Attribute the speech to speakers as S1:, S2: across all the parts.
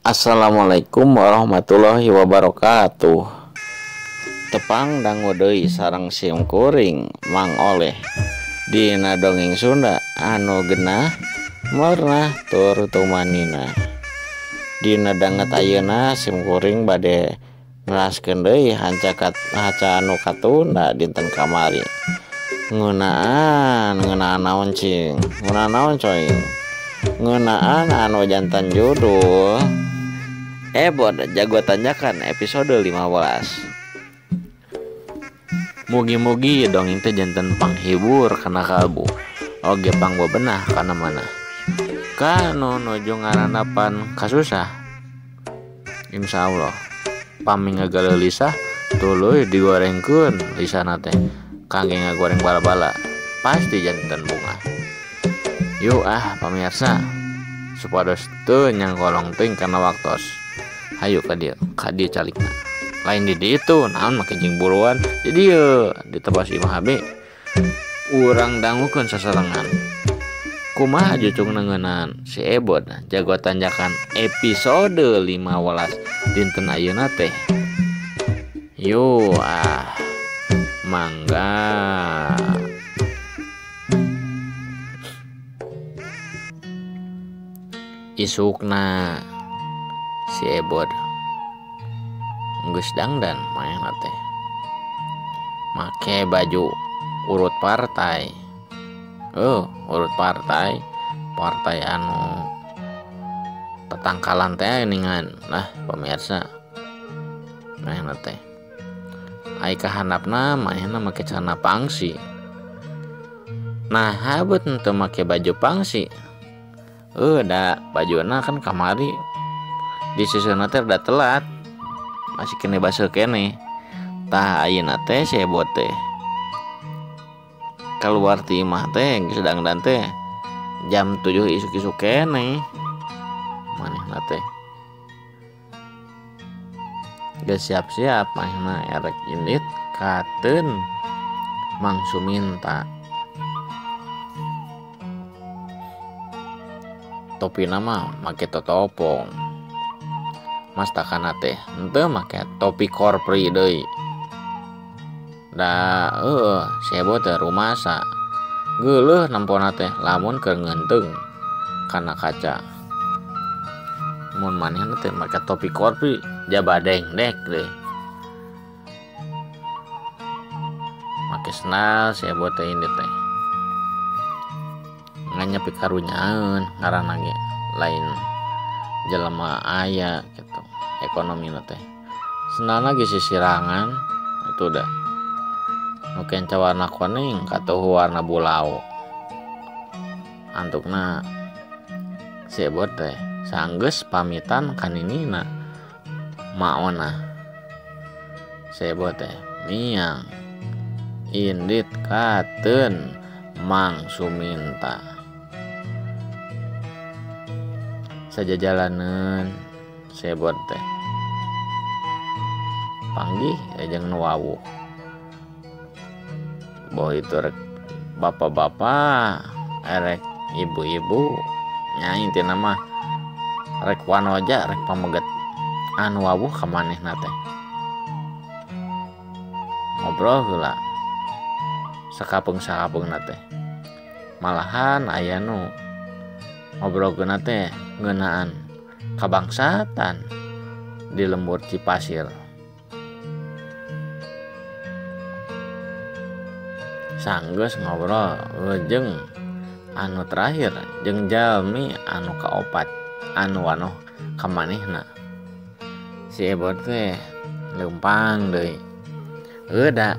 S1: Assalamualaikum warahmatullahi wabarakatuh. Tepang dangu deui sareng sim kuring Mang Oleh dina dongeng Sunda anu genah meurnah tur tumanina. Dina danget ayeuna sim kuring bade ngelaskeun deui haca anu katunda dinten kamari. Ngeunaan naon cing? Ngeunaan naon coy? Ngeunaan anu jantan judul Ebod Jago Tanjakan episode 15. Mugi-mugi dongeng teh janten panghibur kana kalbu oge pangbebenah kana mana kanu nuju ngaranapan kasusah. Insyaallah pami ngagalelisah tuluy digorengkeun lisana teh kangge ngagoreng bala-bala pasti janten bunga. Yuk pamirsa supados teu nyangkolong teuing kana waktos. Hayu ka dieu calikna. Lain di ditu naon make jeung buruan di dieu ditebas imah habe. Urang dangukeun sasarengan. Kumaha jucungna ngeunaan si Ebod Jago Tanjakan episode 15 dinten ayeuna teh. Yo mangga. Isukna si Ebod geus dangdan maena teh make baju urut partai. Urut partai anu petangkalan teh ningan. Nah pemirsa maena teh ai kahandapna maena make celana pangsi. Nah habet teu make baju pangsi da bajuna kan kamari di sisina teh da telat masih kene baseuh kene. Tah ayeuna teh si Ebod teh kaluar ti imah teh geus dangdan teh jam 7 isuk-isuk kene. Manehna teh geus siap-siap manehna erek indit kateun Mang Suminta. Topina mah make totopong. Mastakana teh henteu make topi korpri deui. Da si Ebod teh rumasa geuleuh nempona teh lamun keur ngeunteung kana kaca. Mun manehna teh make topi korpri jabadengdek deh. Make sendal si Ebod teh indit teh nganyepi karunyaeun ngaranna ge lain jelema aya gitu ekonomina teh. Sendalna ge sisirangan itu dah nu kenca warna kuning katuhu warna bulau. Antukna si Ebod teh sanggeus pamitan ka ninina maona. Si Ebod teh miang indit kateun Mang Suminta. Sajajalaneun si Ebod teh panggih jeung nu wawuh. Boh itu rek bapak-bapak erek ibu-ibu nya intina mah rek wanoja rek pameget anu wawuh ka manehna teh. Ngobrol heula sakapeung-sakapeungna teh. Malahan aya nu ngobrolkeunna teh ngeunaan kabangsatan di lembur Cipasir. Sanggeus ngobrol jeung anu terakhir jeung jalmi anu kaopat anu wanoh ka manehna. Si Ebod teh leumpang deui. Da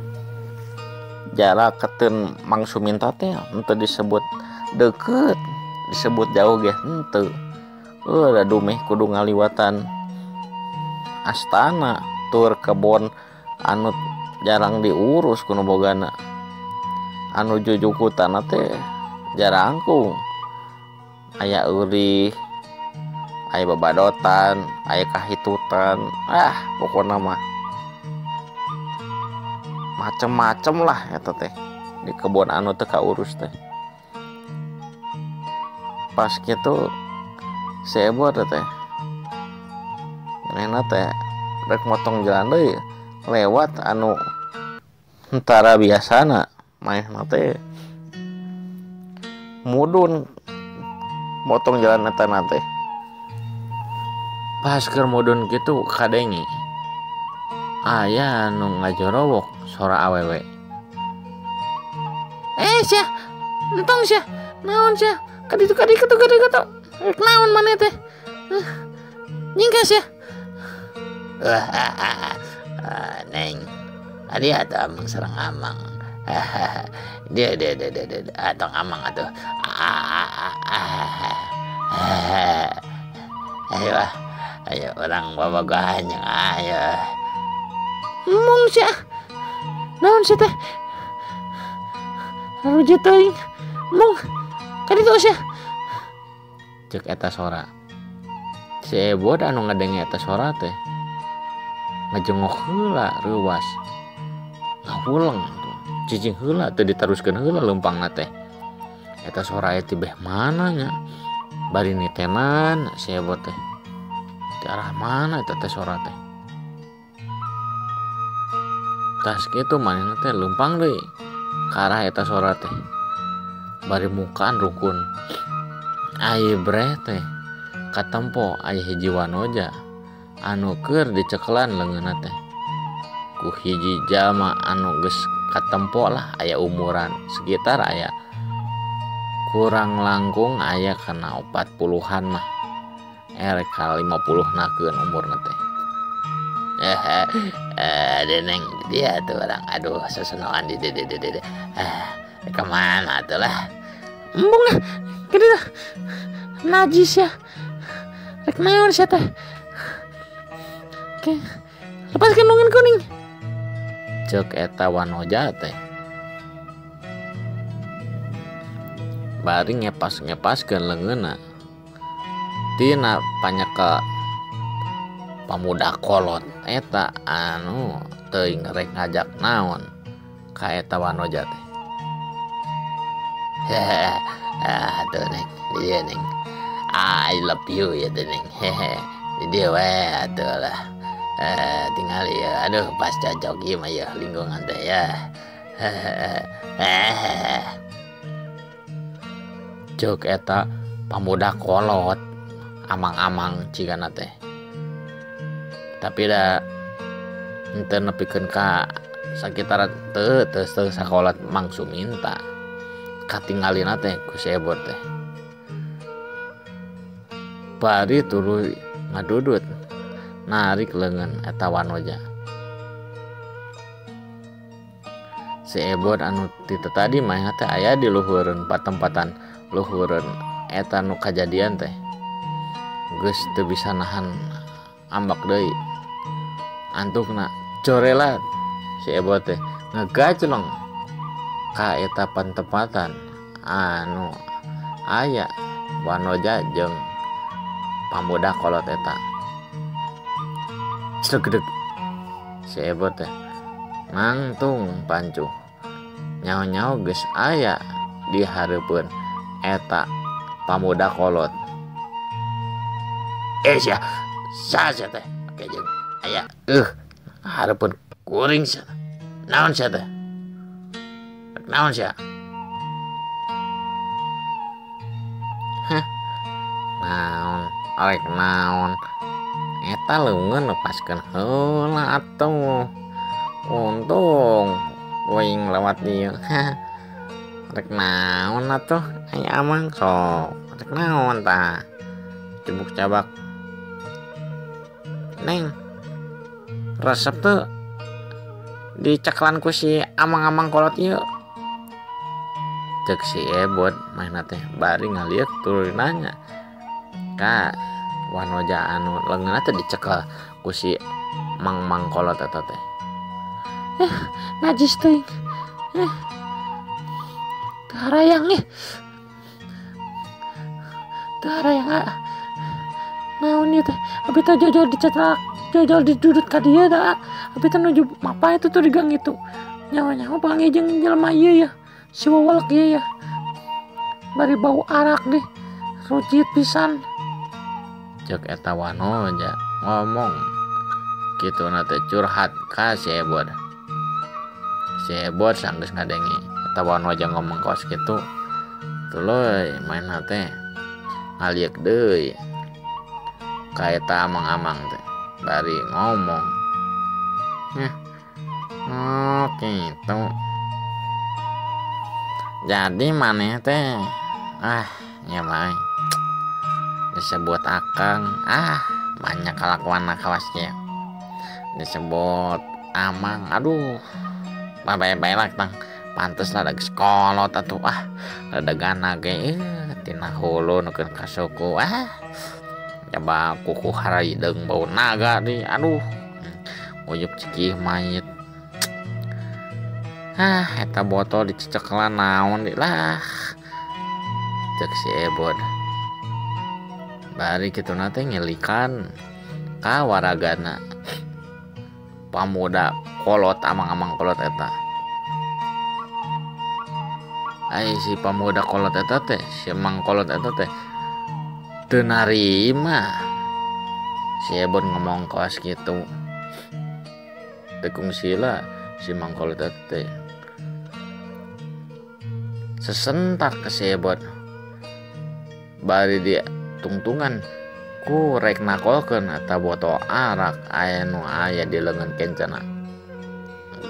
S1: jarak keteun Mang Suminta teh henteu disebut deukeut, disebut jauh ge henteu. Da dumeh kudu ngaliwatan astana tur kebon anu jarang diurus ku nu bogana. Anu jujukutana teh jarangkung. Aya eurih, aya babadotan, aya kahitutan. Pokona mah macem-macem lah eta teh di kebon anu teu kaurus teh. Pas gitu si Ebod teh mainna teh rek motong jalan deui lewat anu hentara biasana mainna teh mudun motong jalan eta teh pas keur mudun kitu kadengi aya anu ngajorowok sora awewe. Sia entong sia naon sia kaditu naon maneh teh nyingkas ya. Neng adi atuh amang sareng amang. Dia atong amang atuh. Ayo orang bobogohan yang ayo. Mung sia. Naon sia teh? Rujuk teuing. Mung kaditu sia. Cek eta sora. Si Ebod anu ngadenge eta sora teh ngajengok heula reuwas. Ngawuleng tuh. Cicing heula teu diteruskeun heula leumpangna teh. Eta sora teh beh mana nya? Bari nitenan si Ebod teh. Di arah mana eta teh sora teh? Tas kitu manehna teh leumpang deui ka arah eta sora teh. Bari mukaan rukun. Ai breh teh katempo aya hiji wanoja anu keur dicekelan leungeunna teh ku hiji jalma anu geus katempo lah aya umuran sekitar aya kurang langkung aya kana 40-an mah erek ka 50-nakeun umurna teh. Deneng dia tuh orang aduh sesenoan di kemana tuh lah embung lah gede najis ya rek naon sia teh oke lepaskeun nungan kuning cek eta wanoja teh bari ngepas-ngepaskeun leungeunna tina panyeka pamuda kolot eta anu teuing rek ngajak naon ka eta wanoja teh. Tuh neng dia neng I love you ya tuh neng dia atuh lah tinggal ya aduh pas cocok ieu mah ya lingkungan teh ya. Cuk eta pamuda kolot amang-amang cigana teh tapi da henteu nepikeun ka sakitar teu sakolat mangsu minta katinggalina teh ku si Ebod teh bari tuluy ngadudut narik leungeun eta wanoja si Ebod anu ti tadi mah teh aya di luhureun patempatan luhureun eta nu kajadian teh geus teu bisa nahan ambak deui antukna corelat si Ebod teh ngegacleng ka eta pantempatan anu aya wanoja jeung pamuda kolot eta cegedeg si Ebod teh nangtung pancu nyaho-nyaho geus aya di hareupeun eta pamuda kolot sia sia teh oke jeung aya hareupeun kuring sia naon sia teh naon sia naon arek naon eta leungeun lepaskeun heula atuh untung wing lewat dieu rek naon atuh aya amang sok rek naon tah cebuk cabak neng resep tuh diceklan ku si amang-amang kolot ieu cek si Ebod mainna teh bari ngalieur tuluy nanya ka wanoja anu leungeunna teh dicekel ku si mang kolot eta teh najis teuing teu harayang teu harayang naon ieu teh abi teh jojol dicetak jojol didudut ka dieu da abi teh nuju mapa itu tuh di gang itu nyawa-nyawa panggil jeung jelema ieu ya si wawalek ieu ya bari bau arak deh rujit pisan cek eta wanoja ngomong gitu nate curhat ka si Ebod. Si Ebod sanggeus ngadengi eta baon wajah ngomong kaos kitu tuluy main nate ngaliek deui ka eta amang-amang teh bari ngomong oh gitu jadi maneh teh ya mai disebut akang banyak kelakuan kawasnya disebut amang aduh bae-bae lah tang pantes lah ada sekolot atuh ada gana ge tina hulu nukeun ka suku coba kuku haraideng bau naga di aduh uyup cikih mayit eta botol dicecekelan naon di lah cek si Ebod bari kitu nate ngelikan ka waragana pamuda kolot amang-amang kolot eta si pamuda kolot eta teh si emang kolot eta teh teu narima si Ebod ngomong kaos gitu tekung sila si emang kolot eta teh sesentak ke si Ebod bari dia tungtungan ku rek nakolkeun eta botol arak aya di leungeun kencana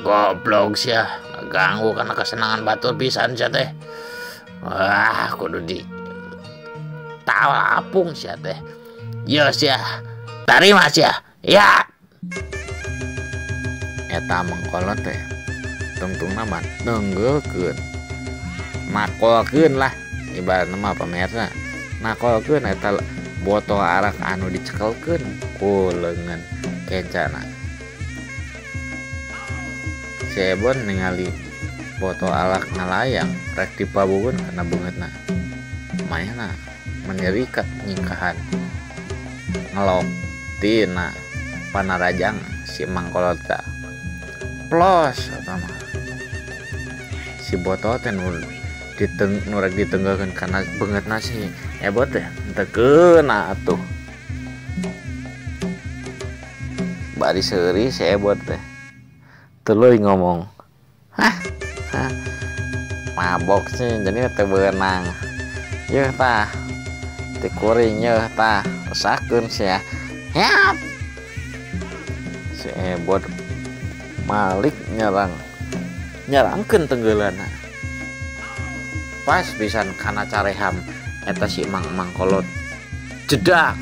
S1: goblok sia ganggu karena kesenangan batur pisan sia teh kudu di talapung sia teh ya sia tarima sia ya eta mengkolot teh tungtungna mah nenggeukeun nakolkeun lah ibaratna mah pamirsa nakolkeun eta botol arak anu dicekelkeun ku leungeun kencana si Ebon ningali botol arak ngalayang rek dipabukeun kana beungeutna maena menirikat nyingkahan ngelok tina panarajang si mangkolot teh plos apa mah si botol teh nu rek ditenggeulkeun kana beungeutna si Ebot teh teu keuna atuh bari seuri si Ebot teh tuluy ngomong mabok sih jadi teu beunang yeuh tah teu kuring yeuh tah usahakeun sia yap si Ebot malik nyerangkeun tenggeulana pas pisan kana careham eta si emang kolot jedak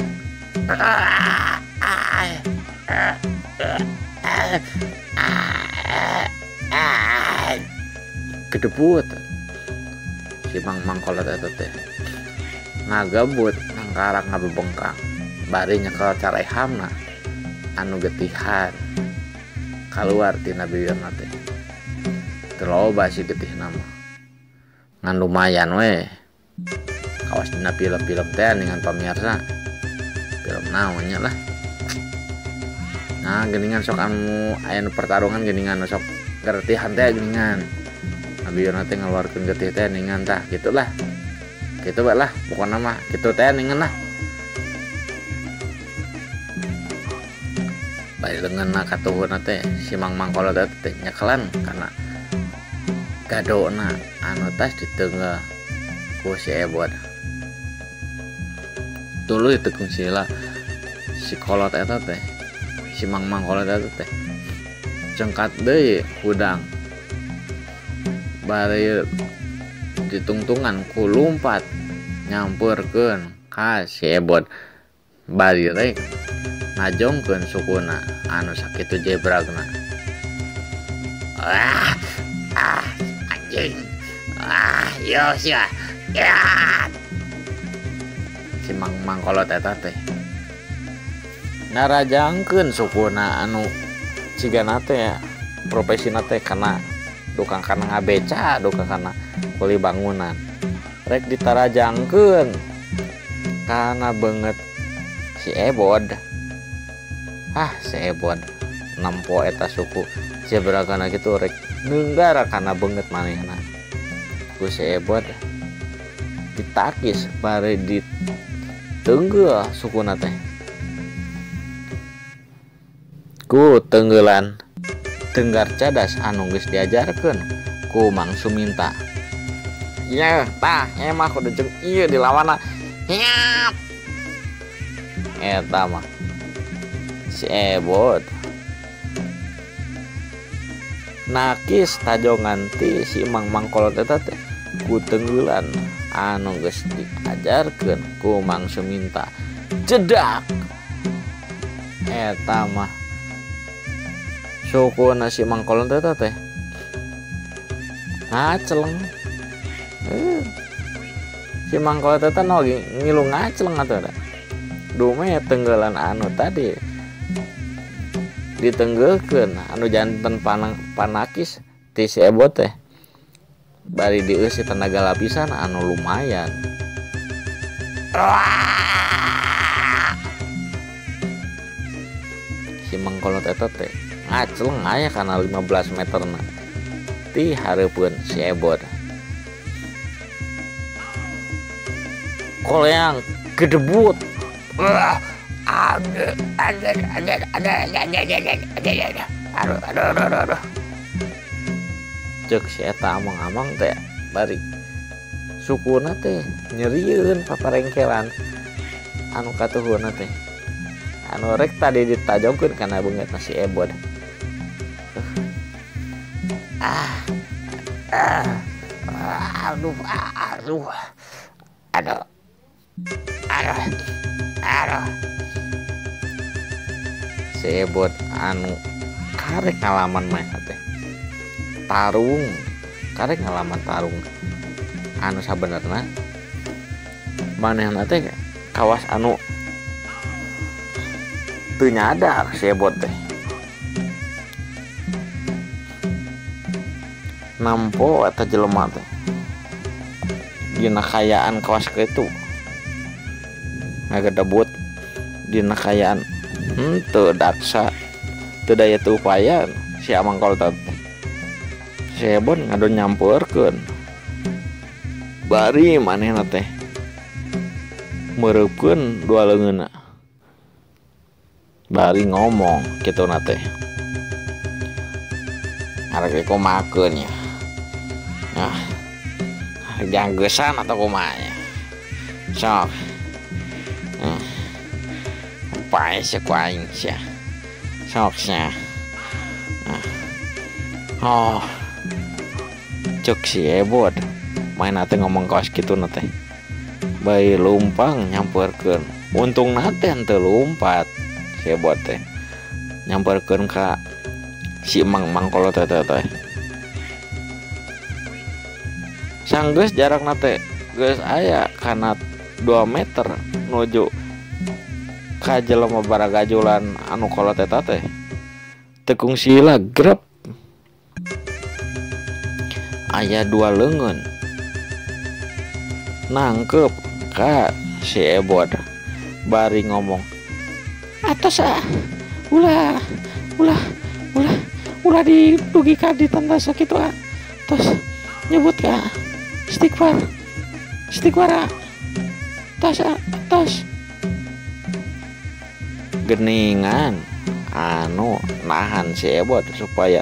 S1: gedebut si emang kolot eta teh ngagabut ngangkarak ngabebengkang bari nyekel carehamna anu getihan kaluar tina bibirna teh teu loba si getihna mah ngan lumayan we kawas dina film-film teh dengan pamirsa film naonnya lah geuningan sok anu aya nu pertarungan geuningan sok gertihan teh geuningan abieuna teh ngaluarkeun getih teh ningan tah gitulah kitu bae lah pokona mah kitu teh ningan lah bae leungeunna katuhuna teh si mangkolot teh nyekelan kana gadona anu tas ditenggel ku si Ebot tuluy tekung sila si kolot eta teh si mangkolot eta teh cengkat deui hudang bari ditungtungan ku lumpat nyampurkeun ka si Ebot bari rek ngajongkeun sukuna anu sakitu jebragna anjing yo sia ya si mangkolot eta teh narajangkeun sukuna anu cigana teh profesina teh kana dukang kana ngabeca dukang kana kuli bangunan rek ditarajangkeun kana beungeut si Ebod si Ebod nampo eta suku jebragana kitu rek neunggara kana beungeut manehna ku si Ebod ditakis bari ditenggel sukuna teh ku tenggelan tenggar cadas anu geus diajarkeun ku Mang Suminta. Ya tah emah kudu jeung ieu dilawanna. Nyap. Eta mah si Ebot nakis tajongan ti si Mang Mangkolot eta teh ku tenggelan anu geus diajarkeun ku Mang Suminta. Jedak. Eta mah sukuna si Mangkolot eta teh ngaceleng. Si Mangkolot eta no ngilu ngaceleng atuh da. Dume tenggelan anu tadi ditenggeulkeun anu janten panakis ti si Ebot teh bari dieusi tenaga lapisan anu lumayan. Si Mangkolot eta teh ngaceleng aya kana 15 meterna ti hareupeun si Ebot. Koleang gedebut. Aduh. Cek si eta amang-amang teh bari sukuna teh nyerieun paparengkelan anu katuhuna teh anu rek tadi ditajongkeun kana beungeutna si Ebot. Aduh. Si Ebot anu karek ngalaman mah teh tarung, karek ngalaman tarung anu sabenerna manehna teh kawas anu teu nyadar si Ebot teh nampo eta jelema teh dina kayaan kawas kitu ngagedebut dina kayaan teu daksa teu daya teu upaya si Mangkolot teh. Si Ebot ngadon nyampeurkeun bari manehna teh meureupkeun dua leungeunna bari ngomong kituna teh arek kumakeun nya. Nah, janggesan atau kumaha nya. Sok. Pae sia ku aing sia. Sok sia. Oh. Cuk si Ebot main teh ngomong kaos kituna teh. Bae lumpang nyampeurkeun. Untungna teh henteu lumpat si Ebot teh. Nyampeurkeun ka si Mangkolot eta teh. Sanggeus jarakna teh geus aya kana 2 meter nuju ka jelema baragajulan anu kolot eta teh. Tekung sila grep aya 2 leungeun nangkep ka si Ebot bari ngomong atos ulah didugikan di tanda sakitu tos nyebut ka istighfar tos geningan anu nahan si Ebot supaya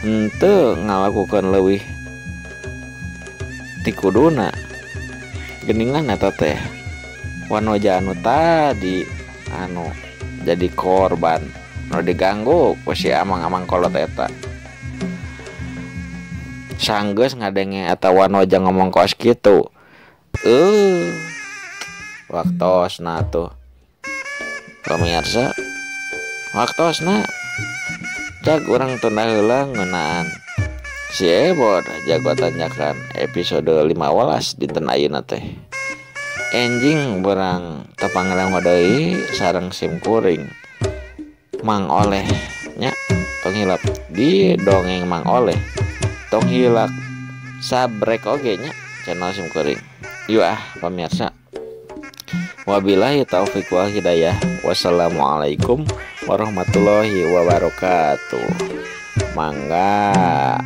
S1: henteu ngalakukeun leuwih ti kuduna. Geningan eta teh wanoja anu tadi anu jadi korban nu diganggu ku si amang-amang kolot eta. Sanggeus ngadenge eta wanoja ngomong kos kitu. Waktosna tuh. Pemirsa, waktosna cak urang tunda heula ngeunaan si Ebot jago tanyakan episode 15 dinten ayeuna teh. Enjing berang tepangreang deui sareng sim kuring. Mang Oleh nya tong hilap di dongeng Mang Oleh. Tong hilak sabrek oge nya channel sim kuring. Yuk pemirsa. Wabillahi taufiq wal hidayah. Wassalamualaikum warahmatullahi wabarakatuh. Mangga